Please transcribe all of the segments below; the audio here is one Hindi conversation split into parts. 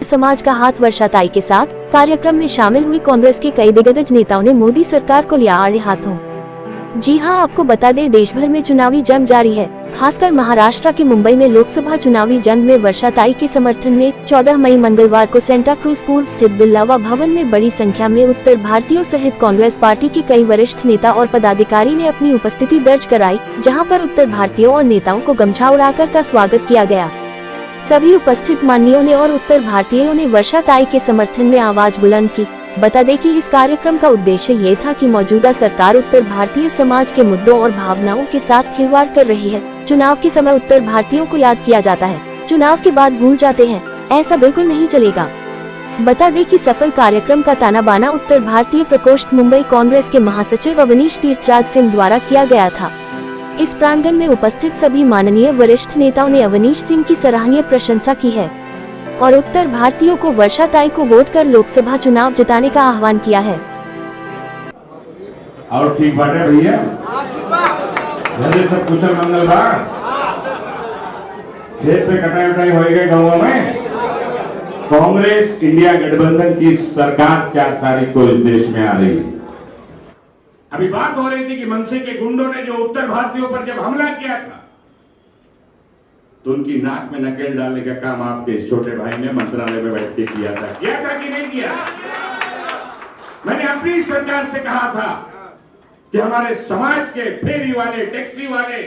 समाज का हाथ वर्षाताई के साथ। कार्यक्रम में शामिल हुई कांग्रेस के कई दिग्गज नेताओं ने मोदी सरकार को लिया आड़े हाथों। जी हां, आपको बता दें, देश भर में चुनावी जंग जारी है। खासकर महाराष्ट्र के मुंबई में लोकसभा चुनावी जंग में वर्षाताई के समर्थन में 14 मई मंगलवार को सेंटा क्रूज पूर्व स्थित बिरला भवन में बड़ी संख्या में उत्तर भारतीयों सहित कांग्रेस पार्टी के कई वरिष्ठ नेता और पदाधिकारी ने अपनी उपस्थिति दर्ज कराई, जहां पर उत्तर भारतीयों और नेताओं को गमछा उड़ाकर का स्वागत किया गया। सभी उपस्थित माननीयों ने और उत्तर भारतीयों ने वर्षाताई के समर्थन में आवाज बुलंद की। बता दें कि इस कार्यक्रम का उद्देश्य ये था कि मौजूदा सरकार उत्तर भारतीय समाज के मुद्दों और भावनाओं के साथ खिलवाड़ कर रही है। चुनाव के समय उत्तर भारतीयों को याद किया जाता है, चुनाव के बाद भूल जाते हैं, ऐसा बिल्कुल नहीं चलेगा। बता दें कि सफल कार्यक्रम का ताना बाना उत्तर भारतीय प्रकोष्ठ मुंबई कांग्रेस के महासचिव अवनीश तीर्थराज सिंह द्वारा किया गया था। इस प्रांगण में उपस्थित सभी माननीय वरिष्ठ नेताओं ने अवनीश सिंह की सराहनीय प्रशंसा की है और उत्तर भारतीयों को वर्षाताई को वोट कर लोकसभा चुनाव जिताने का आह्वान किया है। और ठीक बात है भैया, घर सब कुशल मंगल बा, खेत पे कटाई उटाई हो गए गाँव में। कांग्रेस इंडिया गठबंधन की सरकार 4 तारीख को इस देश में आ रही है। अभी बात हो रही थी कि मनसे के गुंडों ने जो उत्तर भारतीयों पर जब हमला किया था तो उनकी नाक में नकेल डालने का काम आपके छोटे भाई ने मंत्रालय में बैठ के किया था कि नहीं किया? मैंने अपनी सरकार से कहा था कि हमारे समाज के फेरी वाले, टैक्सी वाले,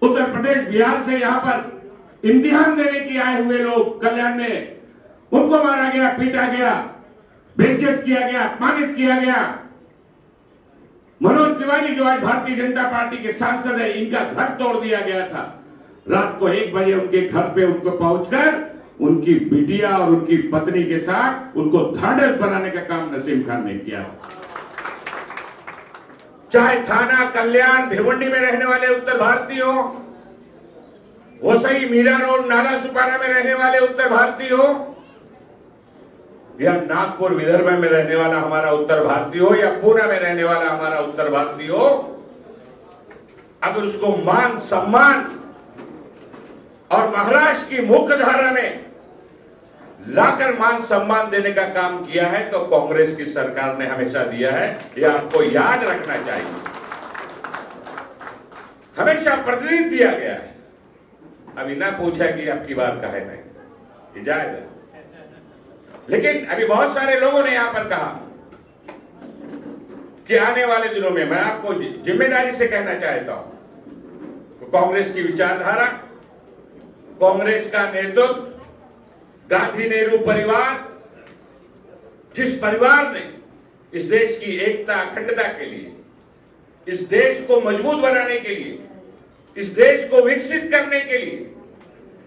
उत्तर प्रदेश बिहार से यहां पर इम्तिहान देने के आए हुए लोग कल्याण में, उनको मारा गया, पीटा गया, बेइज्जत किया गया, अपमानित किया गया। मनोज तिवारी जो आज भारतीय जनता पार्टी के सांसद है, इनका घर तोड़ दिया गया था। रात को 1 बजे उनके घर पे उनको पहुंचकर उनकी बिटिया और उनकी पत्नी के साथ उनको ढांढस बनाने का काम नसीम खान ने किया। चाहे थाना, कल्याण, भिवंडी में रहने वाले उत्तर भारतीय हो, वसई, मीरा रोड, नाला सुपारा में रहने वाले उत्तर भारतीय हो, या नागपुर विदर्भ में रहने वाला हमारा उत्तर भारतीय हो, या पुणे में रहने वाला हमारा उत्तर भारतीय हो, अगर उसको मान सम्मान और महाराष्ट्र की मुख्य धारा में लाकर मान सम्मान देने का काम किया है तो कांग्रेस की सरकार ने हमेशा दिया है। यह आपको याद रखना चाहिए। हमेशा प्रतिदिन दिया गया है। अभी ना पूछा कि आपकी बात का है नहीं, इजाजत है। लेकिन अभी बहुत सारे लोगों ने यहां पर कहा कि आने वाले दिनों में, मैं आपको जिम्मेदारी से कहना चाहता हूं, तो कांग्रेस की विचारधारा, कांग्रेस का नेतृत्व, गांधी नेहरू परिवार, जिस परिवार ने इस देश की एकता, अखंडता के लिए, इस देश को मजबूत बनाने के लिए, इस देश को विकसित करने के लिए,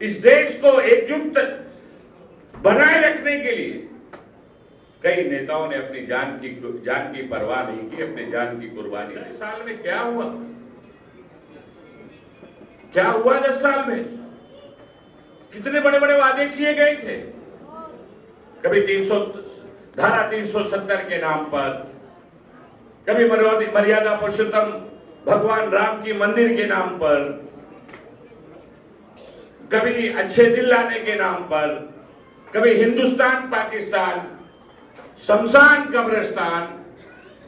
इस देश को एकजुट बनाए रखने के लिए कई नेताओं ने अपनी जान की परवाह नहीं की, अपनी जान की कुर्बानी। 10 साल में क्या हुआ? 10 साल में कितने बड़े बड़े वादे किए गए थे। कभी धारा 370 के नाम पर, कभी मर्यादा पुरुषोत्तम भगवान राम की मंदिर के नाम पर, कभी अच्छे दिल लाने के नाम पर, कभी हिंदुस्तान पाकिस्तान, शमशान कब्रिस्तान,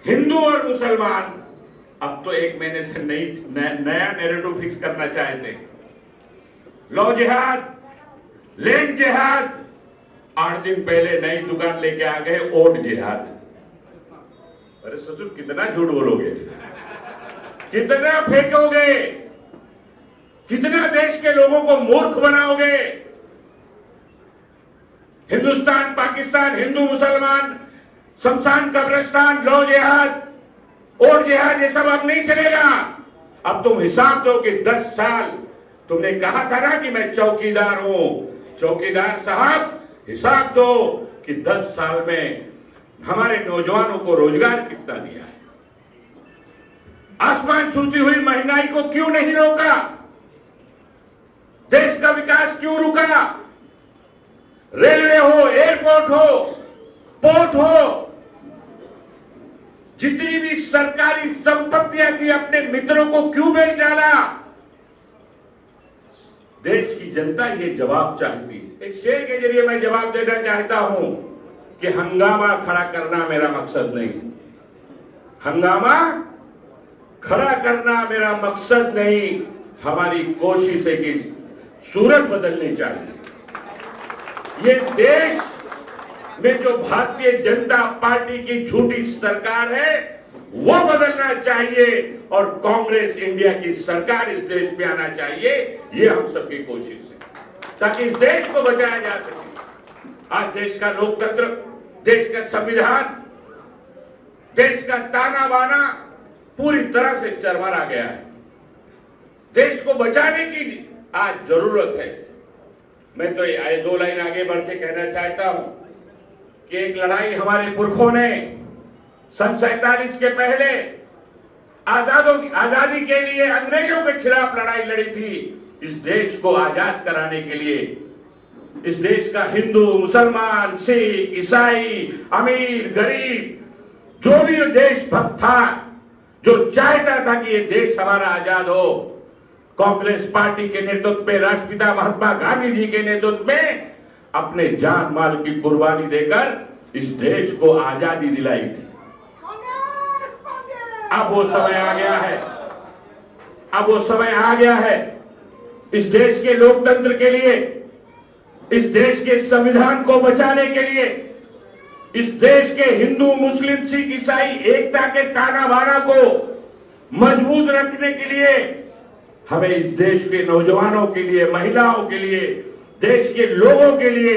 हिंदू और मुसलमान। अब तो 1 महीने से नया नैरेटिव फिक्स करना चाहते हैं। लौ जिहाद, लैंड जिहाद, 8 दिन पहले नई दुकान लेके आ गए, ओट जिहाद। अरे ससुर, कितना झूठ बोलोगे, कितना फेंकोगे, कितना देश के लोगों को मूर्ख बनाओगे। हिंदुस्तान पाकिस्तान, हिंदू मुसलमान, शमशान कब्रिस्तान, लौ जिहाद, और जिहाद, ये सब अब नहीं चलेगा। अब तुम हिसाब दो कि 10 साल तुमने कहा था ना कि मैं चौकीदार हूं। चौकीदार साहब, हिसाब दो कि 10 साल में हमारे नौजवानों को रोजगार कितना दिया है। आसमान छूती हुई महंगाई को क्यों नहीं रोका? देश का विकास क्यों रुका? रेलवे हो, एयरपोर्ट हो, पोर्ट हो, जितनी भी सरकारी संपत्तियां थी, अपने मित्रों को क्यों बेच डाला? देश की जनता ये जवाब चाहती है। एक शेर के जरिए मैं जवाब देना चाहता हूं कि हंगामा खड़ा करना मेरा मकसद नहीं, हंगामा खड़ा करना मेरा मकसद नहीं, हमारी कोशिश है कि सूरत बदलनी चाहिए। ये देश में जो भारतीय जनता पार्टी की झूठी सरकार है वो बदलना चाहिए और कांग्रेस इंडिया की सरकार इस देश में आना चाहिए। ये हम सबकी कोशिश है ताकि इस देश को बचाया जा सके। आज देश का लोकतंत्र, देश का संविधान, देश का ताना बाना पूरी तरह से चरमरा गया है। देश को बचाने की आज जरूरत है। मैं तो ये 2 लाइन आगे बढ़ के कहना चाहता हूं कि एक लड़ाई हमारे पुरखों ने सन 47 के पहले आजादी के लिए अंग्रेजों के खिलाफ लड़ाई लड़ी थी। इस देश को आजाद कराने के लिए इस देश का हिंदू, मुसलमान, सिख, ईसाई, अमीर, गरीब, जो भी देशभक्त था, जो चाहता था कि ये देश हमारा आजाद हो, कांग्रेस पार्टी के नेतृत्व में, राष्ट्रपिता महात्मा गांधी जी के नेतृत्व में अपने जान माल की कुर्बानी देकर इस देश को आजादी दिलाई थी। अब वो समय आ गया है, अब वो समय आ गया है इस देश के लोकतंत्र के लिए, इस देश के संविधान को बचाने के लिए, इस देश के हिंदू, मुस्लिम, सिख, ईसाई एकता के ताना बाना को मजबूत रखने के लिए हमें इस देश के नौजवानों के लिए, महिलाओं के लिए, देश के लोगों के लिए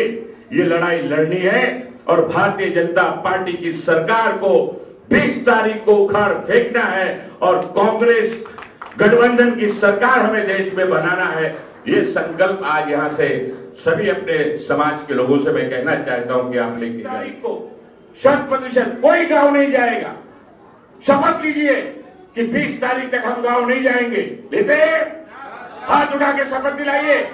ये लड़ाई लड़नी है। और भारतीय जनता पार्टी की सरकार को 20 तारीख को उखाड़ फेंकना है और कांग्रेस गठबंधन की सरकार हमें देश में बनाना है। ये संकल्प आज यहां से सभी अपने समाज के लोगों से मैं कहना चाहता हूं कि आप लेके तारीख को 100% कोई गांव नहीं जाएगा। शपथ लीजिए कि 20 तारीख तक हम गांव नहीं जाएंगे। लेते हाथ उठा के शपथ दिलाइए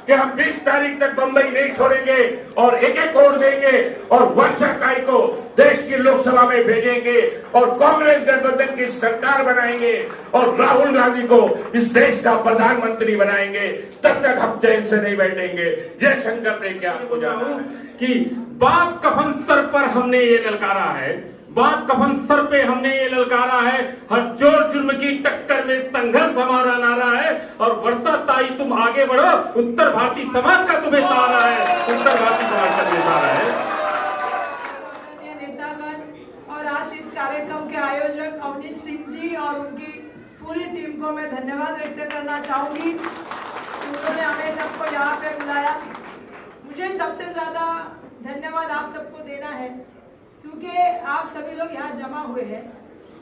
कि हम 20 तारीख तक बंबई नहीं छोड़ेंगे और एक वोट देंगे और वर्ष 27 को देश की लोकसभा में भेजेंगे और कांग्रेस गठबंधन की सरकार बनाएंगे और राहुल गांधी को इस देश का प्रधानमंत्री बनाएंगे। तब तक हम चैन से नहीं बैठेंगे। यह संकल्प लेके आपको जाना है कि बात कफन सर पर हमने ये ललकारा है, बात कफन सर पे हमने ये ललकारा है, हर जोर जुर्म की टक्कर में संघर्ष हमारा नारा है और वर्षा ताई तुम आगे बढ़ो, उत्तर भारतीय समाज का तुम्हें सहारा है, उत्तर भारतीय समाज का तुम्हें सहारा है। नेतागण और आज इस कार्यक्रम के आयोजक अवनीश सिंह जी और उनकी पूरी टीम को मैं धन्यवाद व्यक्त करना चाहूंगी। उन्होंने हमें सबको यहाँ पे बुलाया। मुझे सबसे ज्यादा धन्यवाद आप सबको देना है क्योंकि आप सभी लोग यहाँ जमा हुए हैं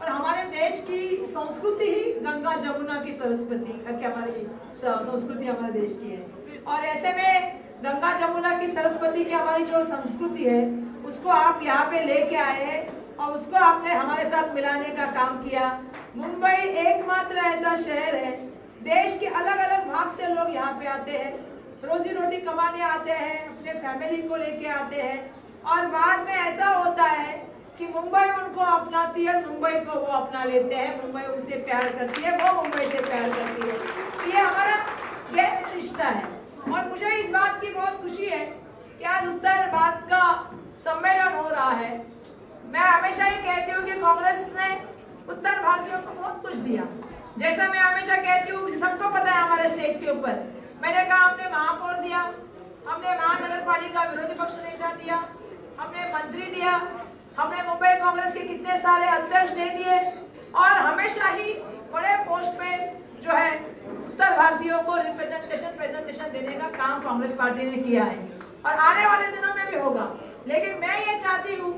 और हमारे देश की संस्कृति ही गंगा जमुना की सरस्वती की हमारी संस्कृति हमारे देश की है और ऐसे में गंगा जमुना की सरस्वती की हमारी जो संस्कृति है उसको आप यहाँ पे लेके आए हैं और उसको आपने हमारे साथ मिलाने का काम किया। मुंबई एकमात्र ऐसा शहर है, देश के अलग अलग भाग से लोग यहाँ पे आते हैं, रोजी रोटी कमाने आते हैं, अपने फैमिली को लेके आते हैं और बाद में ऐसा होता है कि मुंबई उनको अपनाती है, मुंबई को वो अपना लेते हैं, मुंबई उनसे प्यार करती है, वो मुंबई से प्यार करती है। तो ये हमारा गहरा रिश्ता है और मुझे इस बात की बहुत खुशी है कि आज उत्तर भारत का सम्मेलन हो रहा है। मैं हमेशा ये कहती हूँ कि कांग्रेस ने उत्तर भारतीयों को बहुत कुछ दिया। जैसा मैं हमेशा कहती हूँ, सबको पता है हमारे स्टेज के ऊपर, मैंने कहा हमने महापौर दिया, हमने महानगर पालिका विरोधी पक्ष नेता दिया, हमने मंत्री दिया, हमने मुंबई कांग्रेस के कितने सारे अध्यक्ष दे दिए और हमेशा ही बड़े पोस्ट पे जो है उत्तर भारतीयों को प्रेजेंटेशन देने का काम कांग्रेस पार्टी ने किया है और आने वाले दिनों में भी होगा। लेकिन मैं ये चाहती हूँ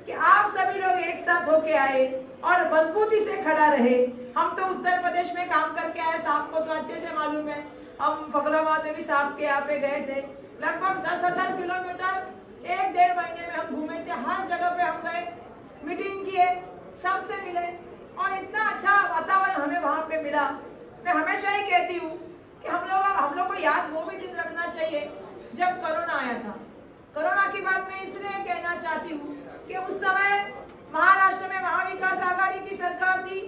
कि आप सभी लोग एक साथ होके आए और मजबूती से खड़ा रहे। हम तो उत्तर प्रदेश में काम करके आए, साहब को तो अच्छे से मालूम है, हम फकराबाद में भी साहब के यहाँ पे गए थे, लगभग 10,000 किलोमीटर 1-1.5 महीने में हम घूमे थे, हर जगह पे हम गए, मीटिंग किए, सबसे मिले और इतना अच्छा वातावरण हमें वहाँ पे मिला। मैं हमेशा ही कहती हूँ कि हम लोग को याद वो भी दिन रखना चाहिए जब कोरोना आया था। कोरोना की बात मैं इसलिए कहना चाहती हूँ कि उस समय महाराष्ट्र में महाविकास आघाड़ी की सरकार थी,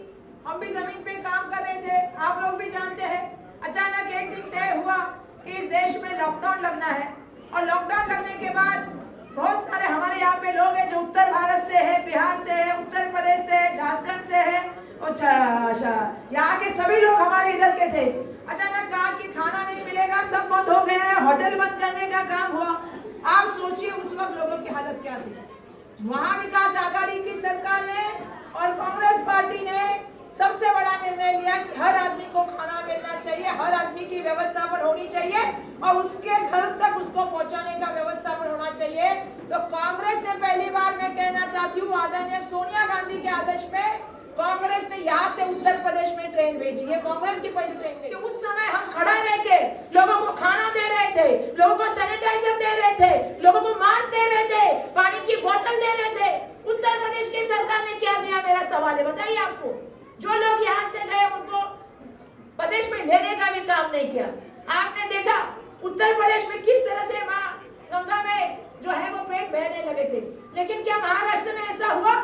हम भी जमीन पे काम कर रहे थे, आप लोग भी जानते हैं। अचानक एक दिन तय हुआ कि इस देश में लॉकडाउन लगना है और लॉकडाउन लगने के बाद बहुत सारे हमारे यहाँ पे लोग हैं जो उत्तर भारत से है, बिहार से है, उत्तर प्रदेश से है, झारखंड से है और यहाँ के सभी लोग हमारे इधर के थे। अचानक कहा कि खाना नहीं मिलेगा, सब बंद हो गया है, होटल बंद करने का काम हुआ। आप सोचिए उस वक्त लोगों की हालत क्या थी। महाविकास आघाड़ी की सरकार ने और कांग्रेस पार्टी ने सबसे बड़ा निर्णय लिया कि हर आदमी को खाना मिलना चाहिए, हर आदमी की व्यवस्था पर होनी चाहिए और उसके घर तक उसको पहुंचाने का व्यवस्था पर होना चाहिए। तो कांग्रेस ने पहली बार, मैं कहना चाहती हूँ, आदरणीय सोनिया गांधी के आदेश पे कांग्रेस ने यहाँ से उत्तर प्रदेश में ट्रेन भेजी है। कांग्रेस की पहली ट्रेन भेजी। उस समय हम खड़ा रह के लोगों को खाना दे रहे थे, लोगों को सैनिटाइजर दे रहे थे, लोगों को मास्क दे रहे थे, पानी की बोतल दे रहे थे। उत्तर प्रदेश की सरकार ने क्या दिया, मेरा सवाल है, बताइए आपको। जो लोग यहाँ से गए उनको प्रदेश में लेने का भी काम नहीं किया। आपने देखा उत्तर प्रदेश में किस तरह से मां गंगा में जो है वो पेट बहने लगे थे, लेकिन क्या महाराष्ट्र में ऐसा हुआ?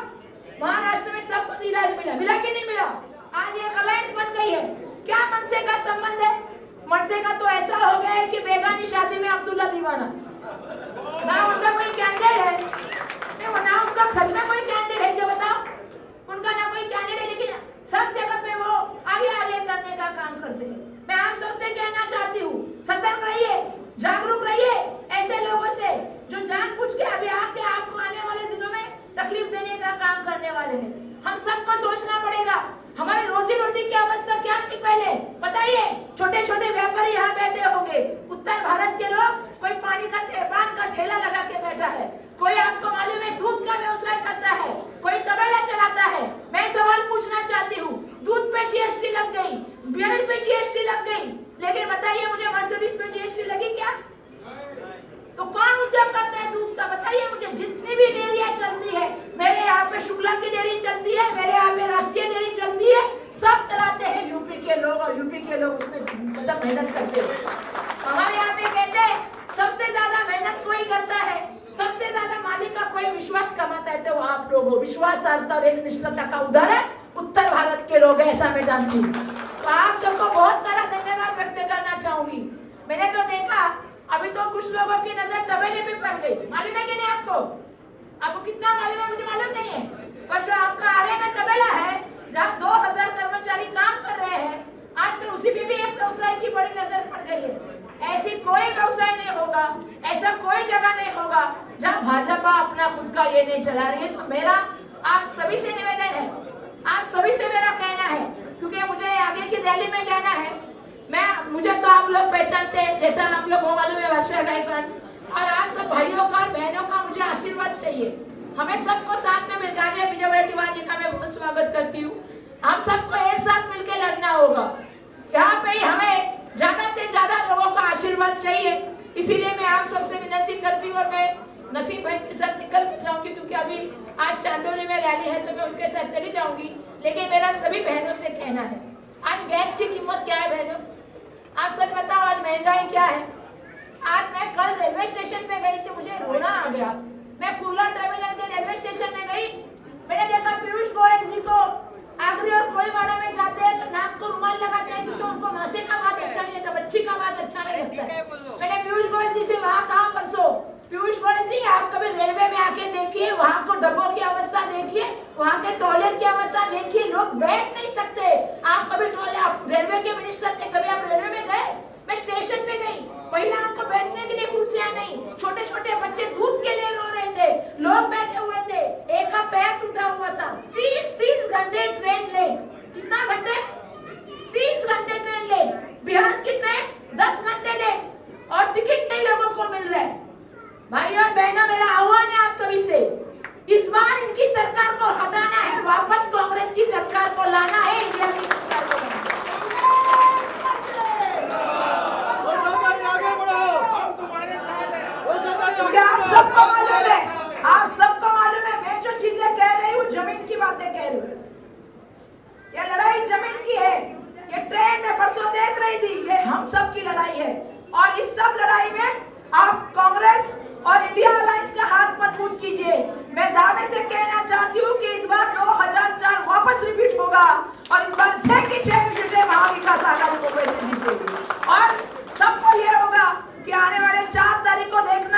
महाराष्ट्र में सब कुछ इलाज मिला, मिला कि नहीं मिला? आज एक अलायंस बन गई है। क्या मनसे का संबंध है? मनसे का तो ऐसा हो गया है कि बेगानी शादी में अब्दुल्ला दीवाना, ना उनका कोई कैंडिडेट है, ना उनका सच में कोई कैंडिडेट है, क्या बताओ? उनका ना कोई कैंडिडेट, लेकिन सब जगह पे वो आगे आगे करने का काम करते हैं। मैं आप सबसे कहना चाहती हूँ, सतर्क रहिए, जागरूक रहिए ऐसे लोगों से जो जानबूझ के अभी आके आपको आने वाले दिनों में तकलीफ देने का काम करने वाले हैं। हम सबको सोचना पड़ेगा, हमारे रोजी रोटी की अवस्था क्या थी पहले, बताइए। छोटे छोटे व्यापारी यहाँ बैठे होंगे, उत्तर भारत के लोग, कोई पानी का पान का ठेला लगा के बैठा है, कोई आपको मालूम है दूध का व्यवसाय करता है, कोई तबेला चलाता है। मैं सवाल पूछना चाहती हूँ, दूध पे जीएसटी लग गई, बियर पे जीएसटी लग गई, लेकिन बताइए मुझे मर्सिडीज पे जीएसटी लगी क्या? तो कौन उद्योग करता है दूध का, बताइए मुझे। जितनी भी डेयरियां चलती है, मेरे यहाँ पे शुक्ला की डेयरी चलती है, मेरे यहाँ पे राष्ट्रीय डेयरी चलती है, सब चलाते हैं यूपी के लोग, और यूपी के लोग उसमें मतलब मेहनत करते हैं। हमारे यहाँ पे कहते हैं सबसे ज्यादा मेहनत कोई करता है, सबसे ज्यादा मालिक का कोई विश्वास कमाता है, तो आप लोग हो। विश्वासार्हता और एकनिष्ठता का उदाहरण उत्तर भारत के लोग, ऐसा मैं जानती हूँ। तो आप सबको बहुत सारा धन्यवाद व्यक्त करना चाहूंगी। मैंने तो देखा अभी तो कुछ लोगों की नजर तबेले पे पड़ गई, मालूम है कि नहीं आपको? आपको कितना मालूम है मुझे मालूम नहीं है, पर जो आपका आरे में तबेला है, जहाँ 2000 कर्मचारी काम कर रहे हैं, आजकल उसी पे भी एक व्यवसाय की बड़ी नजर पड़ गई है। ऐसी कोई व्यवसाय नहीं होगा, ऐसा कोई जगह नहीं होगा जहाँ भाजपा अपना खुद का ये नहीं चला रही है। तो मेरा आप सभी से निवेदन है, आप सभी से मेरा कहना है, क्योंकि मुझे आगे की रैली में जाना है। मुझे तो आप लोग पहचानते हैं, जैसा आप लोग को मालूम है, वर्षा गायकवाड़, और आप सब भाइयों का और बहनों का मुझे आशीर्वाद चाहिए। हमें सबको साथ में मिलकर, आज विजय वडेट्टीवार जी का मैं बहुत स्वागत करती हूँ। हम सबको एक साथ मिलकर लड़ना होगा। यहाँ पे हमें ज्यादा से ज्यादा लोगों का आशीर्वाद चाहिए, इसीलिए मैं आप सबसे विनती करती हूँ। और मैं नसीम भाई के साथ निकल जाऊंगी, क्योंकि अभी आज चांदोली में रैली है, तो मैं उनके साथ चली जाऊंगी। लेकिन मेरा सभी बहनों से कहना है, आज गैस की कीमत क्या है बहनों? आप सच बताओ, आज महंगाई क्या है? आज मैं कल रेलवे स्टेशन पे गई थी, मुझे रोना आ गया। मैं कुर्ला टर्मिनल के रेलवे स्टेशन में गई, मैंने देखा पीयूष गोयल जी को आगरे और कोलवाड़ा में जाते हैं तो नाक को रुमाल लगाते हैं, क्योंकि उनको मासे का मांस अच्छा नहीं लगता, बच्ची का मांस अच्छा नहीं लगता है। मैंने पीयूष गोयल जी से वहाँ कहा परसों, पीयूष गोयल जी आप कभी रेलवे में आके देखिए, वहाँ को डब्बों की अवस्था देखिए, वहाँ के टॉयलेट की अवस्था देखिए, लोग बैठ नहीं सकते। आप कभी आप रेलवे के मिनिस्टर थे, कभी आप रेलवे में गए? मैं स्टेशन पे गई, पहिला उनको बैठने के लिए कुर्सियां नहीं, छोटे छोटे बच्चे दूध के लिए रो रहे थे, लोग बैठे हुए थे, एक का पैर टूटा हुआ था। 30 घंटे ट्रेन लेट। कितना घंटे? 30 घंटे ट्रेन लेट। बिहार की ट्रेन 10 घंटे लेट, और टिकट नहीं लोगों को मिल रहा है। भाई और बहनों, मेरा आह्वान है आप सभी से, इस बार इनकी सरकार को हटाना है, वापस कांग्रेस की सरकार को लाना है, इंडिया की सरकार को। आप सबको मालूम है, मैं जो चीजें कह रही हूँ जमीन की बातें कह रही हूँ। ये लड़ाई जमीन की है। ये ट्रेन में परसों देख रही थी, ये हम सब की लड़ाई है। और इस सब लड़ाई में आप कांग्रेस और इंडिया अलायंस का हाथ मजबूत कीजिए। मैं दावे से कहना चाहती हूँ कि इस बार 2004 वापस रिपीट होगा, और इस बार 6 की 6 सीटें महाविकास आघाड़ी को पैसे जीतेगी। और सबको ये होगा कि आने वाले 4 तारीख को देखना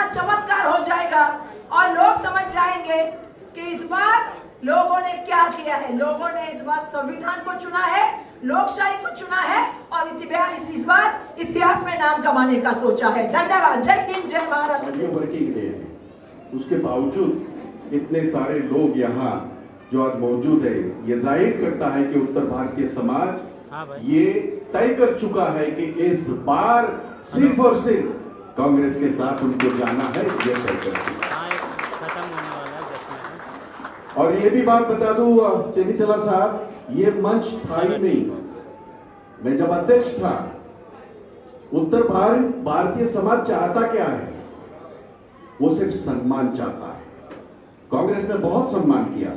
लोगों ने क्या किया है? लोगों ने इस बार संविधान को चुना है, लोकशाही को चुना है और इस बार इतिहास में नाम कमाने का सोचा है। धन्यवाद। जय हिंद, जय महाराष्ट्र। वर्किंग डे है, उसके बावजूद इतने सारे लोग यहाँ जो आज मौजूद है, ये जाहिर करता है कि उत्तर भारतीय समाज ये तय कर चुका है कि इस बार सिर्फ और सिर्फ कांग्रेस के साथ उनको जाना है, ये तय कर चुका है। और ये भी बात बता दूं चेनितला साहब, ये मंच था ही नहीं। मैं जब अध्यक्ष था, उत्तर भारतीय समाज चाहता क्या है? वो सिर्फ सम्मान चाहता है। कांग्रेस ने बहुत सम्मान किया,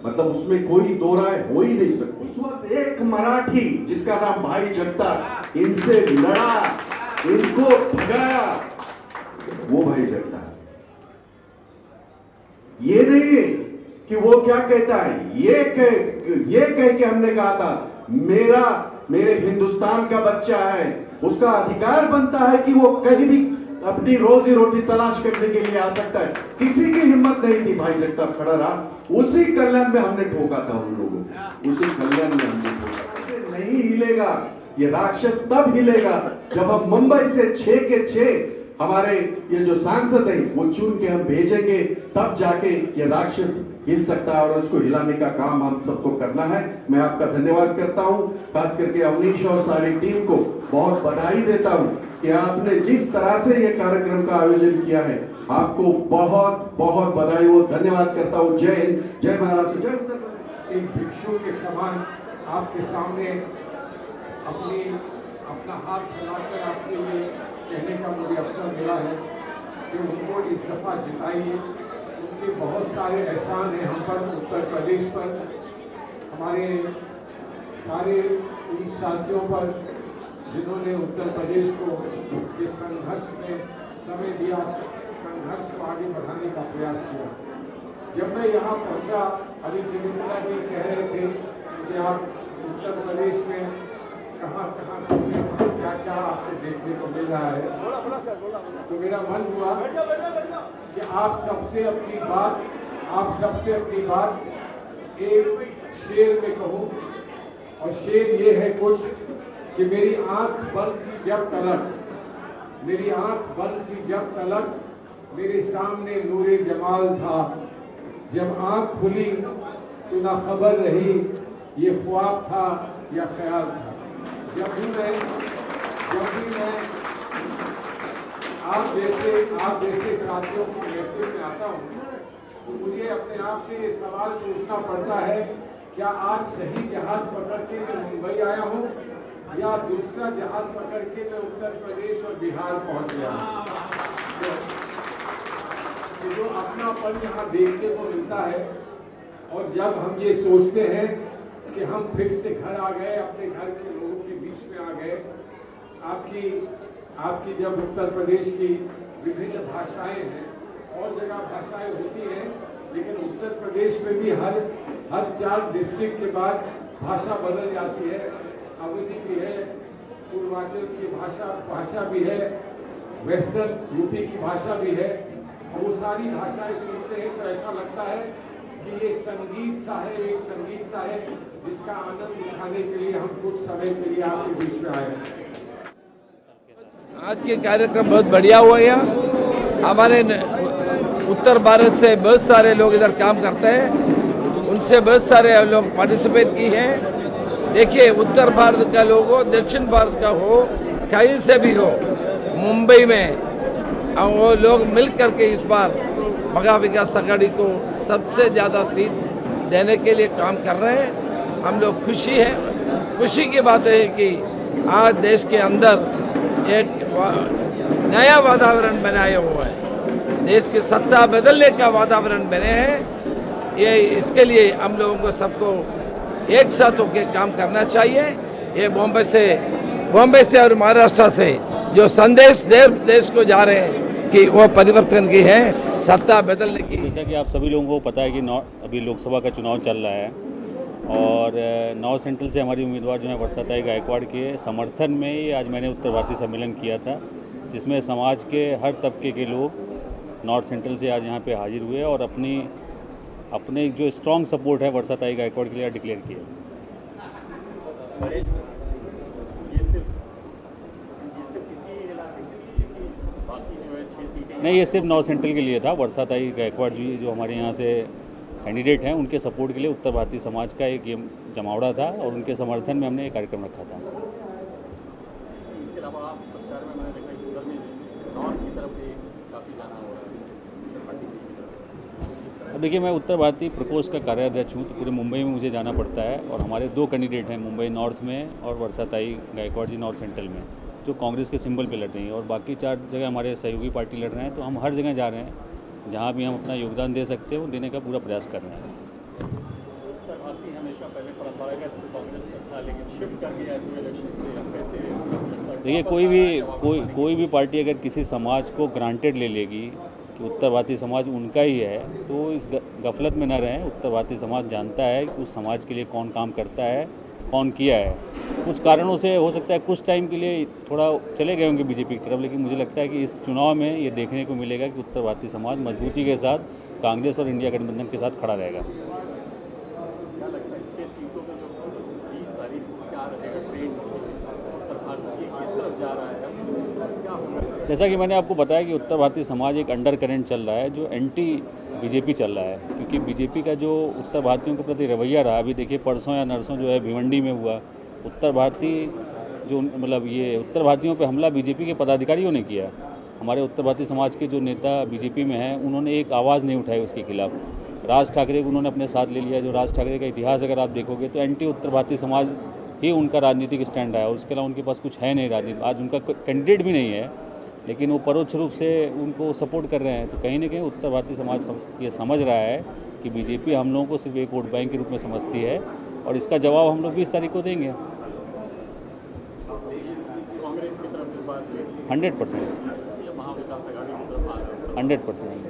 मतलब उसमें कोई दो राय हो ही नहीं सकती। उस वक्त एक मराठी जिसका नाम भाई जगताप, इनसे लड़ा, इनको भगाया, वो भाई जगताप। ये नहीं कि वो क्या कहता है, ये कह के हमने कहा था मेरे हिंदुस्तान का बच्चा है, उसका अधिकार बनता है कि वो कहीं भी अपनी रोजी रोटी तलाश करने के लिए आ सकता है। किसी की हिम्मत नहीं थी, भाई जगताप खड़ा रहा। उसी कल्याण में हमने ठोका था उन लोगों को, उसी कल्याण में हमने ठोका। नहीं हिलेगा ये राक्षस, तब हिलेगा जब हम मुंबई से 6 के 6 हमारे ये जो सांसद हैं वो चुन के हम भेजेंगे, तब जाके ये राक्षस हिल सकता है और उसको हिलाने का काम हम सबको करना है। मैं आपका धन्यवाद करता हूं, खास करके अवनीश और सारी टीम को बहुत बधाई देता हूं कि आपने जिस तरह से ये कार्यक्रम का आयोजन किया है, आपको बहुत बहुत बधाई हो, धन्यवाद करता हूं। जय हिंद, जय महाराष्ट्र, जय उत्तर प्रदेश। एक भिक्षु के समान आपके सामने अपना हाथ फैलाकर आपसे ये कहने का मुझे अवसर मिला है कि उनको इस दफ़ा जिताइए। उनके बहुत सारे एहसान हैं हम पर, उत्तर प्रदेश पर, हमारे सारे उन साथियों पर जिन्होंने उत्तर प्रदेश को इस संघर्ष में समय दिया, संघर्ष को आगे बढ़ाने का प्रयास किया। जब मैं यहाँ पहुँचा, अभी चेनितला जी कह रहे थे कि आप उत्तर प्रदेश में कहाँ क्या क्या आपको देखने को मिल रहा है, तो मेरा मन हुआ कि आप सबसे अपनी बात एक शेर में कहूँ, और शेर ये है कुछ कि मेरी आंख बंद थी जब तलक मेरे सामने नूरे जमाल था, जब आंख खुली तो ना खबर रही ये ख्वाब था या ख्याल था। जब भी मैं आप जैसे साथियों की महफिल में आता हूँ तो मुझे अपने आप से ये सवाल पूछना पड़ता है, क्या आज सही जहाज पकड़ के मैं मुंबई आया हूँ या दूसरा जहाज पकड़ के मैं उत्तर प्रदेश और बिहार पहुँच गया हूँ? तो जो अपनापन यहाँ देखने को मिलता है, और जब हम ये सोचते हैं कि हम फिर से घर आ गए, अपने घर के लोगों के बीच में आ गए। आपकी जब उत्तर प्रदेश की विभिन्न भाषाएं हैं, और जगह भाषाएं होती हैं, लेकिन उत्तर प्रदेश में भी हर 4 डिस्ट्रिक्ट के बाद भाषा बदल जाती है। अवधी भी है, पूर्वांचल की भाषा भी है, वेस्टर्न यूपी की भाषा भी है। और वो सारी भाषाएं सुनते हैं तो ऐसा लगता है कि ये संगीत सा है जिसका आनंद उठाने के लिए हम कुछ समय के लिए आपके बीच में आए हैं। आज के कार्यक्रम बहुत बढ़िया हुआ। यहाँ हमारे उत्तर भारत से बहुत सारे लोग इधर काम करते हैं, उनसे बहुत सारे लोग पार्टिसिपेट की हैं। देखिए, उत्तर भारत का लोग हो, दक्षिण भारत का हो, कहीं से भी हो, मुंबई में वो लोग मिल करके इस बार महा विकास आघाड़ी को सबसे ज़्यादा सीट देने के लिए काम कर रहे हैं। हम लोग खुशी हैं। खुशी की बात है कि आज देश के अंदर एक नया वातावरण बनाया हुआ है, देश की सत्ता बदलने का वातावरण बने हैं। ये इसके लिए हम लोगों को सबको एक साथ होकर काम करना चाहिए। ये बॉम्बे से और महाराष्ट्र से जो संदेश देश को जा रहे हैं कि वो परिवर्तन की है, सत्ता बदलने की। जैसा कि आप सभी लोगों को पता है कि अभी लोकसभा का चुनाव चल रहा है, और नॉर्थ सेंट्रल से हमारी उम्मीदवार जो है वर्षाताई गायकवाड़ के समर्थन में ही आज मैंने उत्तर भारतीय सम्मेलन किया था, जिसमें समाज के हर तबके के लोग नॉर्थ सेंट्रल से आज यहाँ पे हाजिर हुए और अपनी अपने जो स्ट्रॉन्ग सपोर्ट है वर्षाताई गायकवाड़ के लिए डिक्लेयर किया। नहीं, ये सिर्फ नॉर्थ सेंट्रल के लिए था। वर्षाताई गायकवाड़ जी जो हमारे यहाँ से कैंडिडेट हैं, उनके सपोर्ट के लिए उत्तर भारतीय समाज का एक ये जमावड़ा था और उनके समर्थन में हमने ये कार्यक्रम रखा था। इसके अलावा आप प्रचार में मैंने देखा कि उधर में नॉर्थ की तरफ भी काफ़ी जाना हो रहा है। अब देखिए, मैं उत्तर भारतीय प्रकोष्ठ का कार्याध्यक्ष हूँ, तो पूरे मुंबई में मुझे जाना पड़ता है और हमारे 2 कैंडिडेट हैं मुंबई नॉर्थ में और वर्षाताई गायकवाड़ जी नॉर्थ सेंट्रल में, जो कांग्रेस के सिंबल पे लड़ रही हैं, और बाकी 4 जगह हमारे सहयोगी पार्टी लड़ रहे हैं। तो हम हर जगह जा रहे हैं, जहाँ भी हम अपना योगदान दे सकते हैं वो देने का पूरा प्रयास कर रहे हैं। उत्तर भारतीय हमेशा पहले परंपरागत कांग्रेस का था, लेकिन शिफ्ट कर गया है इलेक्शन से। कैसे देखिए, कोई भी पार्टी अगर किसी समाज को ग्रांटेड ले लेगी कि उत्तर भारतीय समाज उनका ही है, तो इस गफलत में न रहें। उत्तर भारतीय समाज जानता है कि उस समाज के लिए कौन काम करता है, कौन किया है। कुछ कारणों से हो सकता है कुछ टाइम के लिए थोड़ा चले गए होंगे बीजेपी की तरफ, लेकिन मुझे लगता है कि इस चुनाव में ये देखने को मिलेगा कि उत्तर भारतीय समाज मजबूती के साथ कांग्रेस और इंडिया गठबंधन के साथ खड़ा रहेगा। क्या लगता है 6 सीटों में जो 20 तारीख को क्या रहेगा ट्रेंड, उत्तर भारतीय किस तरफ जा रहा है, क्या होगा? जैसा कि मैंने आपको बताया कि उत्तर भारतीय समाज एक अंडर करेंट चल रहा है जो एंटी बीजेपी चल रहा है, क्योंकि बीजेपी का जो उत्तर भारतीयों के प्रति रवैया रहा, अभी देखिए परसों या नरसों जो है भिवंडी में हुआ, उत्तर भारतीय जो मतलब ये उत्तर भारतीयों पे हमला बीजेपी के पदाधिकारियों ने किया। हमारे उत्तर भारतीय समाज के जो नेता बीजेपी में हैं, उन्होंने एक आवाज़ नहीं उठाई उसके खिलाफ। राज ठाकरे को उन्होंने अपने साथ ले लिया। जो राज ठाकरे का इतिहास अगर आप देखोगे तो एंटी उत्तर भारतीय समाज ही उनका राजनीतिक स्टैंड है, और उसके अलावा उनके पास कुछ है नहीं राजनीति। आज उनका कैंडिडेट भी नहीं है, लेकिन वो परोक्ष रूप से उनको सपोर्ट कर रहे हैं। तो कहीं ना कहीं उत्तर भारतीय समाज ये समझ रहा है कि बीजेपी हम लोगों को सिर्फ एक वोट बैंक के रूप में समझती है, और इसका जवाब हम लोग 20 तारीख को देंगे। कांग्रेस की तरफ इस बात में 100%। महाविकास आघाड़ी की तरफ आ रहा है। 100%।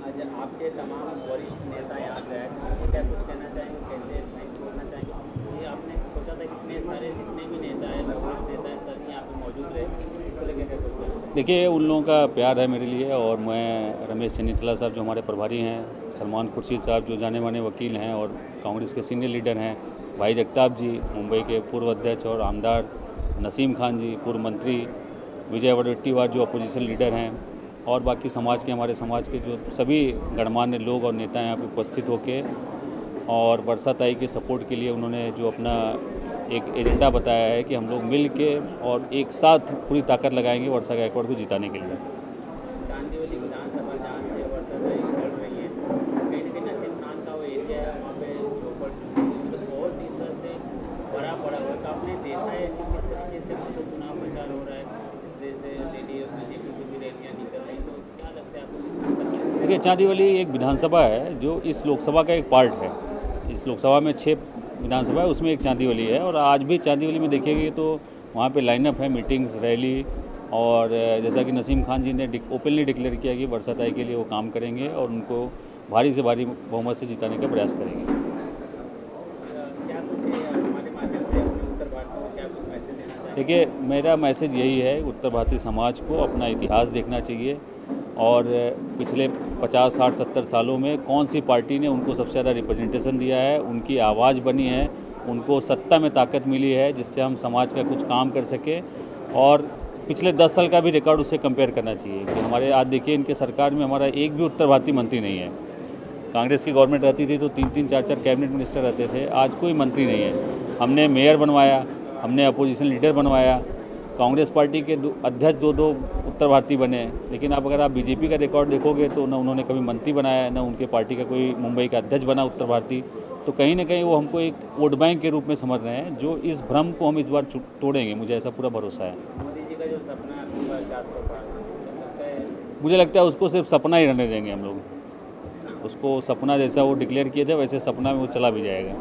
आज आपके तमाम वरिष्ठ नेता यहाँ गए, क्या कुछ कहना चाहेंगे, कैसे नहीं छोड़ना चाहेंगे? ये आपने सोचा था कि इतने सारे जितने भी नेता हैं, वरिष्ठ नेता हैं, सर यहाँ पे मौजूद रहे, इसको लेकर क्या कुछ कहना? देखिए, उन लोगों का प्यार है मेरे लिए, और मैं रमेश चन्नीथला साहब जो हमारे प्रभारी हैं, सलमान खुर्शीद साहब जो जाने माने वकील हैं और कांग्रेस के सीनियर लीडर हैं, भाई जगताप जी मुंबई के पूर्व अध्यक्ष और आमदार, नसीम खान जी पूर्व मंत्री, विजय वडेट्टीवार जो अपोजिशन लीडर हैं, और बाकी समाज के हमारे समाज के जो सभी गणमान्य लोग और नेता यहाँ पे उपस्थित होके, और वर्षाताई के सपोर्ट के लिए उन्होंने जो अपना एक एजेंडा बताया है कि हम लोग मिल के और एक साथ पूरी ताकत लगाएंगे वर्षा गायकवाड़ को जिताने के लिए। चांदीवली विधानसभा जहाँ से वर्षाताई लड़ रही है, कहीं ना कहीं नसीम खान का वो एरिया है, वहाँ पे और इस तरह से भरा पड़ा हुआ। तो आपने देखा है कि किस तरीके से मतलब चुनाव प्रचार हो रहा है, इस तरह से लेडी और बीजेपी की भी रैलियाँ निकल रही, तो क्या लगता है आपको? देखिए, चांदीवली एक विधानसभा है जो इस लोकसभा का एक पार्ट है। इस लोकसभा में 6 विधानसभा है, उसमें एक चांदीवली है, और आज भी चांदीवली में देखिएगा तो वहाँ पे लाइनअप है, मीटिंग्स, रैली, और जैसा कि नसीम खान जी ने ओपनली डिक्लेयर किया कि वर्षाताई के लिए वो काम करेंगे और उनको भारी से भारी बहुमत से जिताने का प्रयास करेंगे। क्या कुछ हमारे माध्यम से उत्तर भारत को क्या कुछ मैसेज देना चाहिए? देखिए, मेरा मैसेज यही है, उत्तर भारतीय समाज को अपना इतिहास देखना चाहिए, और पिछले 50, 60, 70 सालों में कौन सी पार्टी ने उनको सबसे ज़्यादा रिप्रेजेंटेशन दिया है, उनकी आवाज़ बनी है, उनको सत्ता में ताकत मिली है जिससे हम समाज का कुछ काम कर सके, और पिछले 10 साल का भी रिकॉर्ड उससे कंपेयर करना चाहिए कि हमारे आज देखिए इनके सरकार में हमारा एक भी उत्तर भारतीय मंत्री नहीं है। कांग्रेस की गवर्नमेंट रहती थी तो 3-3, 4-4 कैबिनेट मिनिस्टर रहते थे, आज कोई मंत्री नहीं है। हमने मेयर बनवाया, हमने अपोजिशन लीडर बनवाया, कांग्रेस पार्टी के अध्यक्ष 2-2 उत्तर भारतीय बने, लेकिन अब अगर आप बीजेपी का रिकॉर्ड देखोगे तो न उन्होंने कभी मंत्री बनाया, न उनके पार्टी का कोई मुंबई का अध्यक्ष बना उत्तर भारतीय। तो कहीं ना कहीं वो हमको एक वोट बैंक के रूप में समझ रहे हैं, जो इस भ्रम को हम इस बार तोड़ेंगे, मुझे ऐसा पूरा भरोसा है। मोदी जी का जो सपना है 400 पार, मुझे लगता है उसको सिर्फ सपना ही रहने देंगे हम लोग। उसको सपना जैसा वो डिक्लेयर किए थे वैसे सपना में वो चला भी जाएगा।